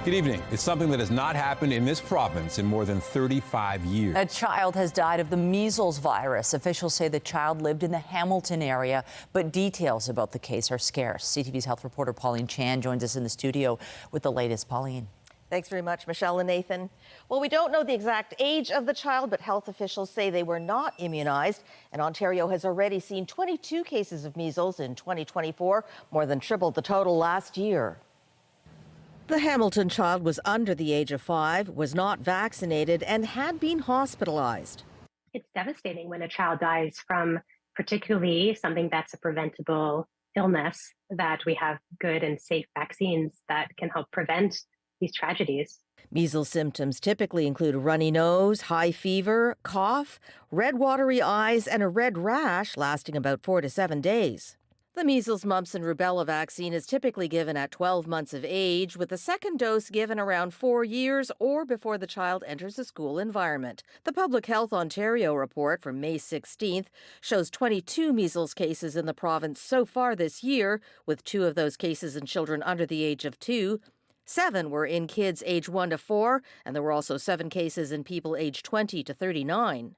Good evening. It's something that has not happened in this province in more than 35 years. A child has died of the measles virus. Officials say the child lived in the Hamilton area, but details about the case are scarce. CTV's health reporter Pauline Chan joins us in the studio with the latest. Pauline. Thanks very much, Michelle and Nathan. Well, we don't know the exact age of the child, but health officials say they were not immunized. And Ontario has already seen 22 cases of measles in 2024, more than tripled the total last year. The Hamilton child was under the age of 5, was not vaccinated, and had been hospitalized. It's devastating when a child dies from particularly something that's a preventable illness, that we have good and safe vaccines that can help prevent these tragedies. Measles symptoms typically include a runny nose, high fever, cough, red watery eyes, and a red rash lasting about 4 to 7 days. The measles, mumps, and rubella vaccine is typically given at 12 months of age, with the second dose given around 4 years or before the child enters a school environment. The Public Health Ontario report from May 16th shows 22 measles cases in the province so far this year, with 2 of those cases in children under the age of 2. 7 were in kids age 1 to 4, and there were also 7 cases in people aged 20 to 39.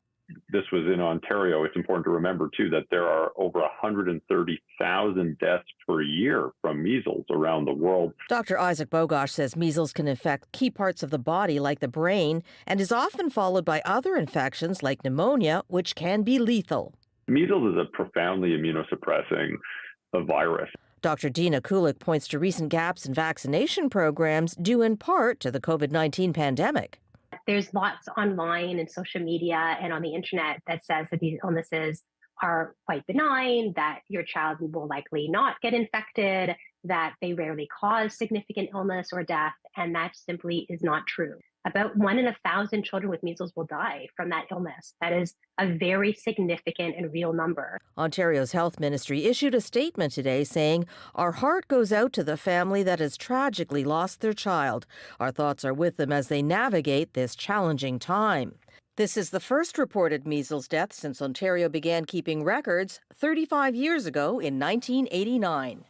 This was in Ontario. It's important to remember, too, that there are over 130,000 deaths per year from measles around the world. Dr. Isaac Bogosh says measles can infect key parts of the body like the brain and is often followed by other infections like pneumonia, which can be lethal. Measles is a profoundly immunosuppressing virus. Dr. Dina Kulik points to recent gaps in vaccination programs due in part to the COVID-19 pandemic. There's lots online and social media and on the internet that says that these illnesses are quite benign, that your child will likely not get infected, that they rarely cause significant illness or death, and that simply is not true. About 1 in 1,000 children with measles will die from that illness. That is a very significant and real number. Ontario's health ministry issued a statement today saying, "Our heart goes out to the family that has tragically lost their child. Our thoughts are with them as they navigate this challenging time." This is the first reported measles death since Ontario began keeping records 35 years ago in 1989.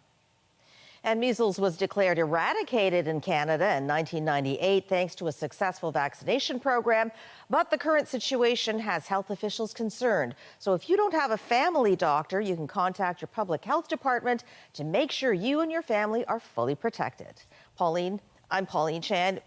And measles was declared eradicated in Canada in 1998 thanks to a successful vaccination program. But the current situation has health officials concerned. So if you don't have a family doctor, you can contact your public health department to make sure you and your family are fully protected. I'm Pauline Chan.